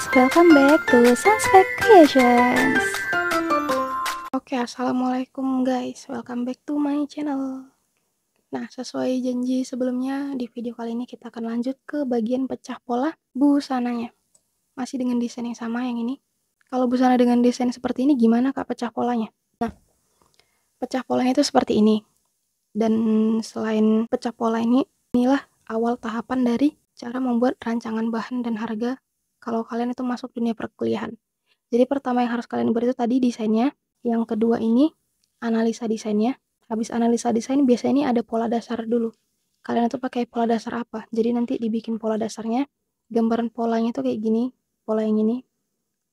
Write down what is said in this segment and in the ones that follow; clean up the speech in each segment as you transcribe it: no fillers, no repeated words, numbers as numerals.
guys, welcome back to Sunspec Creations. Oke, assalamualaikum guys, welcome back to my channel. Nah, sesuai janji sebelumnya, di video kali ini kita akan lanjut ke bagian pecah pola busananya. Masih dengan desain yang sama yang ini. Kalau busana dengan desain seperti ini, gimana kak pecah polanya? Nah, pecah polanya itu seperti ini. Dan selain pecah pola ini, inilah awal tahapan dari cara membuat rancangan bahan dan harga kalau kalian itu masuk dunia perkuliahan. Jadi pertama yang harus kalian buat itu tadi desainnya. Yang kedua ini analisa desainnya. Habis analisa desain biasanya ini ada pola dasar dulu. Kalian itu pakai pola dasar apa? Jadi nanti dibikin pola dasarnya. Gambaran polanya itu kayak gini, pola yang ini.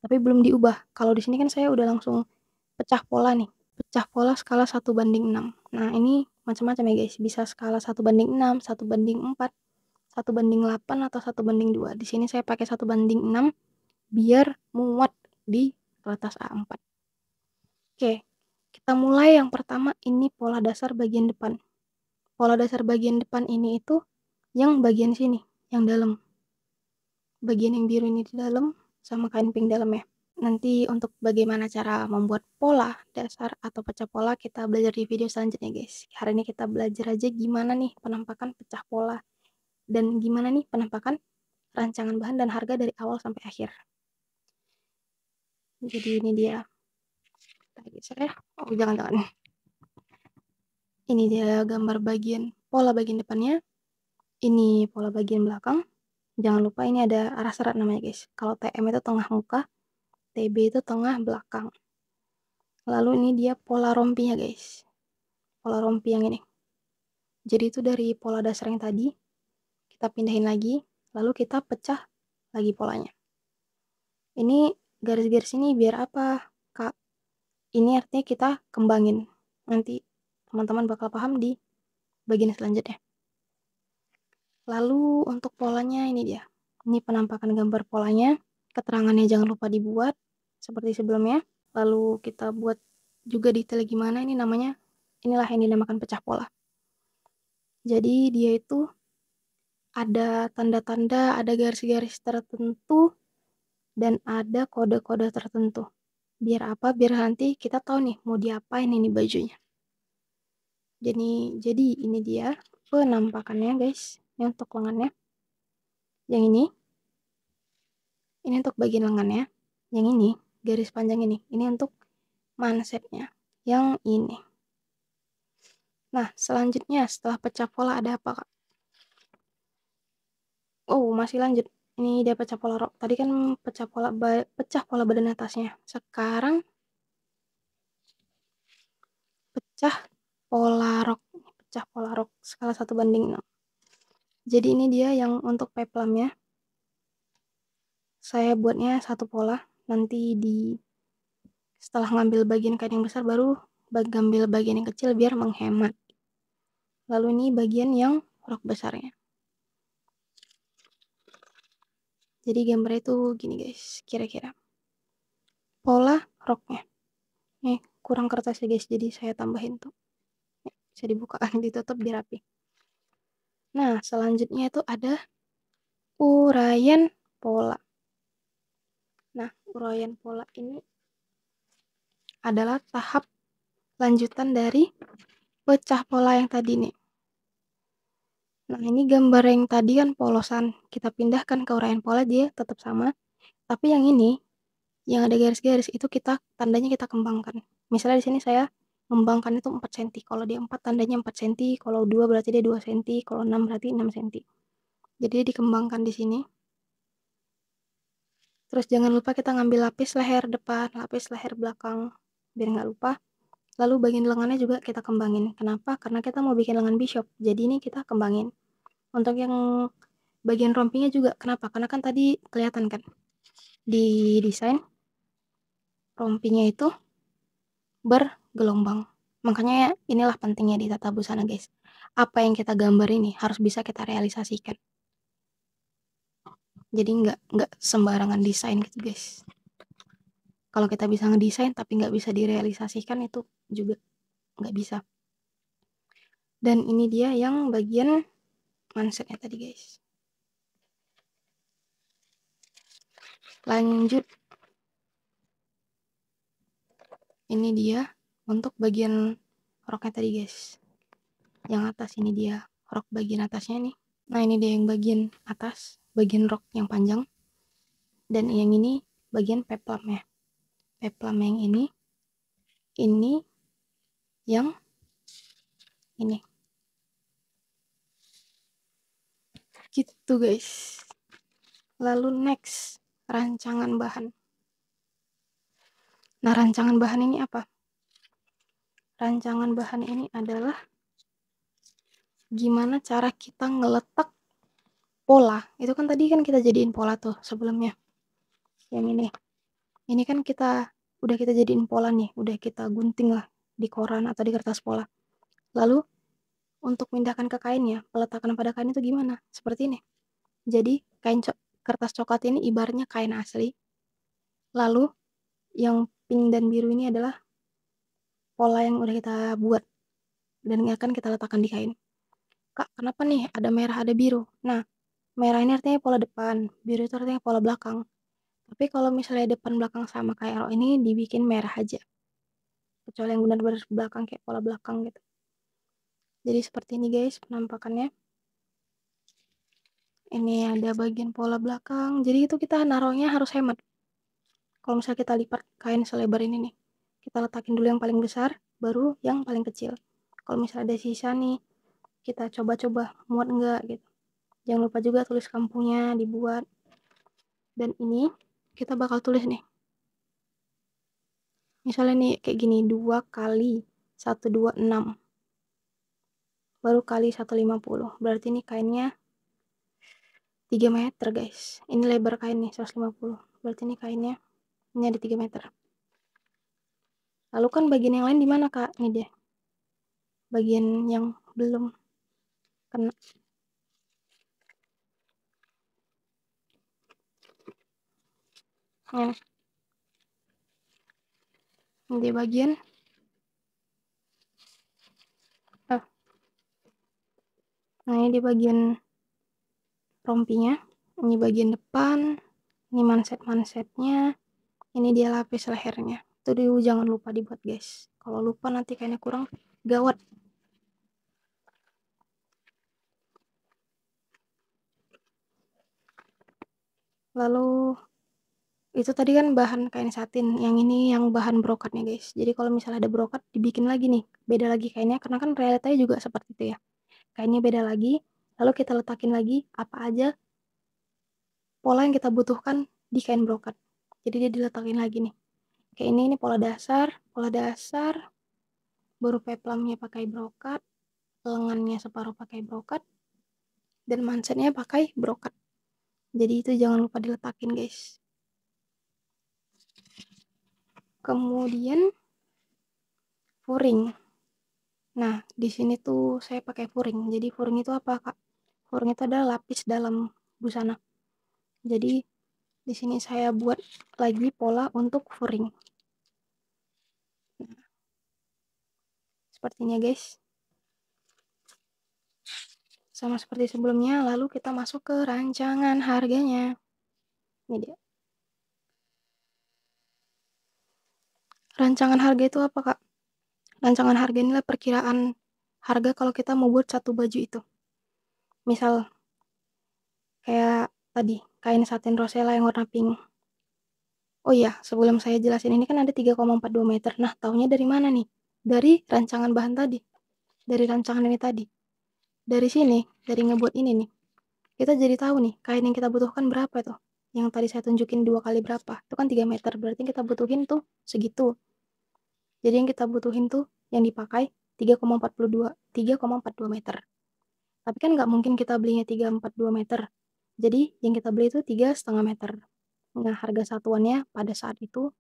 Tapi belum diubah. Kalau di sini kan saya udah langsung pecah pola nih. Pecah pola skala 1:6. Nah, ini macam-macam ya guys. Bisa skala 1:6, 1:4, 1:8 atau 1:2. Di sini saya pakai 1:6 biar muat di kertas A4. Oke, kita mulai yang pertama ini pola dasar bagian depan. Pola dasar bagian depan ini itu yang bagian sini, yang dalam. Bagian yang biru ini di dalam sama kain pink dalam ya. Nanti untuk bagaimana cara membuat pola dasar atau pecah pola kita belajar di video selanjutnya guys. Hari ini kita belajar aja gimana nih penampakan pecah pola dan gimana nih penampakan rancangan bahan dan harga dari awal sampai akhir. Jadi ini dia. Oh jangan. Ini dia gambar bagian pola bagian depannya. Ini pola bagian belakang. Jangan lupa ini ada arah serat namanya guys. Kalau TM itu tengah muka, TB itu tengah belakang. Lalu ini dia pola rompinya guys. Pola rompi yang ini. Jadi itu dari pola dasar yang tadi kita pindahin lagi, lalu kita pecah lagi polanya. Ini garis-garis ini biar apa, Kak? Ini artinya kita kembangin. Nanti teman-teman bakal paham di bagian selanjutnya. Lalu untuk polanya ini dia. Ini penampakan gambar polanya. Keterangannya jangan lupa dibuat seperti sebelumnya. Lalu kita buat juga detail gimana ini namanya. Inilah yang dinamakan pecah pola. Jadi dia itu ada tanda-tanda, ada garis-garis tertentu, dan ada kode-kode tertentu. Biar apa? Biar nanti kita tahu nih mau diapain ini bajunya. Jadi ini dia penampakannya guys. Ini untuk lengannya. Yang ini untuk bagian lengannya. Yang ini garis panjang ini untuk mansetnya. Yang ini. Nah, selanjutnya setelah pecah pola ada apa, Kak? Oh, masih lanjut. Ini dia pecah pola rok. Tadi kan pecah pola badan atasnya. Sekarang pecah pola rok. Pecah pola rok skala 1:6. Jadi ini dia yang untuk peplamnya. Saya buatnya satu pola. Nanti setelah ngambil bagian kain yang besar baru ngambil bagian yang kecil biar menghemat. Lalu ini bagian yang rok besarnya. Jadi gambarnya itu gini guys, kira-kira. Pola roknya. Nih, kurang kertas ya guys, jadi saya tambahin tuh. Nih, bisa dibuka, ditutup biar rapi. Nah, selanjutnya itu ada uraian pola. Nah, uraian pola ini adalah tahap lanjutan dari pecah pola yang tadi nih. Nah, ini gambar yang tadi kan polosan. Kita pindahkan ke uraian pola, dia tetap sama. Tapi yang ini, yang ada garis-garis, itu tandanya kita kembangkan. Misalnya di sini saya mengembangkan itu 4 cm. Kalau dia 4 tandanya 4 cm, kalau 2 berarti dia 2 cm, kalau 6 berarti 6 cm. Jadi dikembangkan di sini. Terus jangan lupa kita ngambil lapis leher depan, lapis leher belakang, biar nggak lupa. Lalu bagian lengannya juga kita kembangin. Kenapa? Karena kita mau bikin lengan bishop. Jadi ini kita kembangin. Untuk yang bagian rompinya juga. Kenapa? Karena kan tadi kelihatan kan di desain rompinya itu bergelombang. Makanya inilah pentingnya di tata busana guys. Apa yang kita gambar ini harus bisa kita realisasikan. Jadi nggak sembarangan desain gitu guys. Kalau kita bisa ngedesain tapi nggak bisa direalisasikan itu juga nggak bisa. Dan ini dia yang bagian mansetnya tadi guys. Lanjut, ini dia untuk bagian roknya tadi guys. Yang atas ini dia rok bagian atasnya nih. Nah ini dia yang bagian atas, bagian rok yang panjang. Dan yang ini bagian peplumnya. Peplum yang ini yang ini. Gitu guys. Lalu next, rancangan bahan. Nah rancangan bahan ini apa? Rancangan bahan ini adalah gimana cara kita ngeletak pola. Itu kan tadi kan kita jadiin pola tuh sebelumnya. Yang ini kan udah kita jadiin pola nih, udah kita gunting lah di koran atau di kertas pola. Lalu untuk pindahkan ke kainnya, peletakan pada kain itu gimana? Seperti ini. Jadi kertas coklat ini ibaratnya kain asli. Lalu yang pink dan biru ini adalah pola yang udah kita buat dan akan kita letakkan di kain. Kak, kenapa nih ada merah ada biru? Nah, merah ini artinya pola depan, biru itu artinya pola belakang. Tapi kalau misalnya depan belakang sama kayak rok ini dibikin merah aja. Kecuali yang benar-benar belakang kayak pola belakang gitu. Jadi seperti ini guys penampakannya. Ini ada bagian pola belakang. Jadi itu kita naruhnya harus hemat. Kalau misalnya kita lipat kain selebar ini nih, kita letakin dulu yang paling besar, baru yang paling kecil. Kalau misalnya ada sisa nih, kita coba-coba muat enggak gitu. Jangan lupa juga tulis kampungnya dibuat. Dan ini kita bakal tulis nih. Misalnya nih kayak gini, 2 kali 126. Baru kali 150. Berarti ini kainnya 3 meter guys. Ini lebar kain nih 150. Berarti ini kainnya ini ada 3 meter. Lalu kan bagian yang lain di mana Kak? Ini deh. Bagian yang belum kena. Nah, ini di bagian nah ini di bagian rompinya. Ini bagian depan. Ini manset-mansetnya. Ini dia lapis lehernya. Itu dulu jangan lupa dibuat guys. Kalau lupa nanti kayaknya kurang gawat. Lalu itu tadi kan bahan kain satin, yang ini yang bahan brokatnya guys. Jadi kalau misalnya ada brokat dibikin lagi nih, beda lagi kainnya karena kan realitanya juga seperti itu ya. Kainnya beda lagi, lalu kita letakin lagi apa aja pola yang kita butuhkan di kain brokat. Jadi dia diletakin lagi nih. Kayak ini pola dasar, baru peplumnya pakai brokat, lengannya separuh pakai brokat, dan mansetnya pakai brokat. Jadi itu jangan lupa diletakin guys. Kemudian furing. Nah, di sini tuh saya pakai furing. Jadi furing itu apa, Kak? Furing itu adalah lapis dalam busana. Jadi di sini saya buat lagi pola untuk furing. Nah, sepertinya guys. Sama seperti sebelumnya, lalu kita masuk ke rancangan harganya. Ini dia. Rancangan harga itu apa, Kak? Rancangan harga inilah perkiraan harga kalau kita mau buat satu baju itu. Misal kayak tadi, kain satin rosella yang warna pink. Oh iya, sebelum saya jelasin ini kan ada 3,42 meter. Nah, taunya dari mana nih? Dari rancangan bahan tadi. Dari rancangan ini tadi. Dari sini, dari ngebuat ini nih. Kita jadi tahu nih, kain yang kita butuhkan berapa tuh. Yang tadi saya tunjukin 2 kali berapa. Itu kan 3 meter. Berarti kita butuhin tuh segitu. Jadi yang kita butuhin tuh yang dipakai 3,42 meter. Tapi kan nggak mungkin kita belinya 3,42 meter. Jadi yang kita beli itu 3,5 meter. Nah, harga satuannya pada saat itu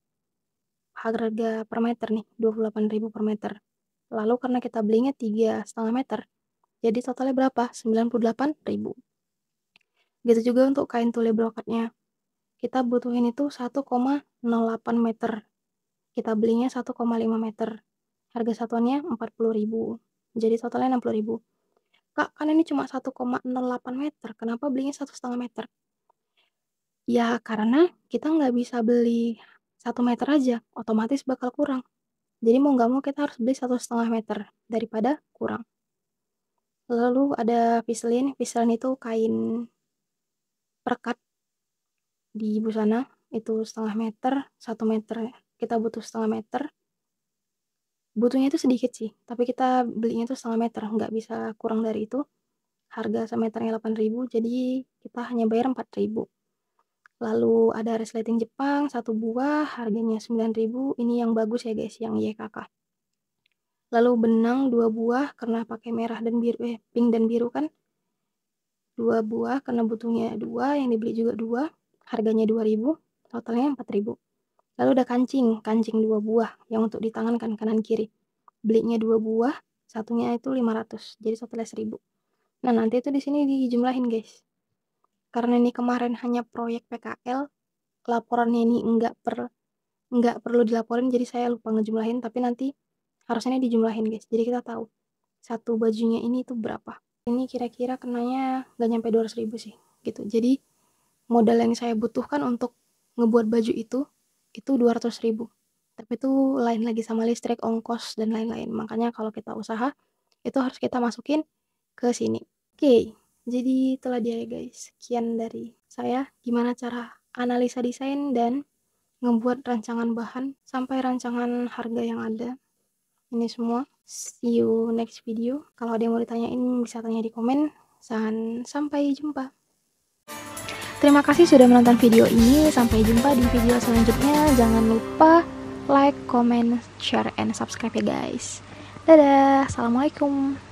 harga per meter nih 28.000 per meter. Lalu karena kita belinya 3,5 meter, jadi totalnya berapa? 98.000. Gitu juga untuk kain tule brokatnya. Kita butuhin itu 1,08 meter. Kita belinya 1,5 meter. Harga satuannya 40.000. Jadi totalnya 60.000. Kak, kan ini cuma 1,08 meter. Kenapa belinya 1,5 meter? Ya karena kita nggak bisa beli 1 meter aja, otomatis bakal kurang. Jadi mau nggak mau kita harus beli 1,5 meter daripada kurang. Lalu ada piselin itu kain perekat di busana, itu 1,5 meter, 1 meter kita butuh 1,5 meter. Butuhnya itu sedikit sih, tapi kita belinya itu 1,5 meter, nggak bisa kurang dari itu. Harga semeternya 8.000, jadi kita hanya bayar 4.000. Lalu ada resleting Jepang 1 buah, harganya 9.000. Ini yang bagus ya guys, yang YKK. Lalu benang 2 buah, karena pakai merah dan biru, pink dan biru kan. 2 buah, karena butuhnya 2, yang dibeli juga 2. Harganya 2.000, totalnya 4.000. Lalu ada kancing 2 buah, yang untuk di tangan kan, kanan kiri. Belinya 2 buah, satunya itu 500, jadi totalnya 1.000. Nah nanti itu di sini dijumlahin guys. Karena ini kemarin hanya proyek PKL, laporannya ini nggak perlu dilaporin, jadi saya lupa ngejumlahin, tapi nanti harusnya dijumlahin guys, jadi kita tahu satu bajunya ini tuh berapa. Ini kira-kira kenanya nggak nyampe 200.000 sih gitu. Jadi modal yang saya butuhkan untuk ngebuat baju itu 200.000, tapi itu lain lagi sama listrik, ongkos, dan lain-lain. Makanya kalau kita usaha itu harus kita masukin ke sini. Oke, jadi itulah dia ya guys, sekian dari saya gimana cara analisa desain dan ngebuat rancangan bahan sampai rancangan harga yang ada. Ini semua. See you next video. Kalau ada yang mau ditanyain bisa tanya di komen. Sampai jumpa. Terima kasih sudah menonton video ini. Sampai jumpa di video selanjutnya. Jangan lupa like, comment, share, and subscribe ya guys. Dadah. Assalamualaikum.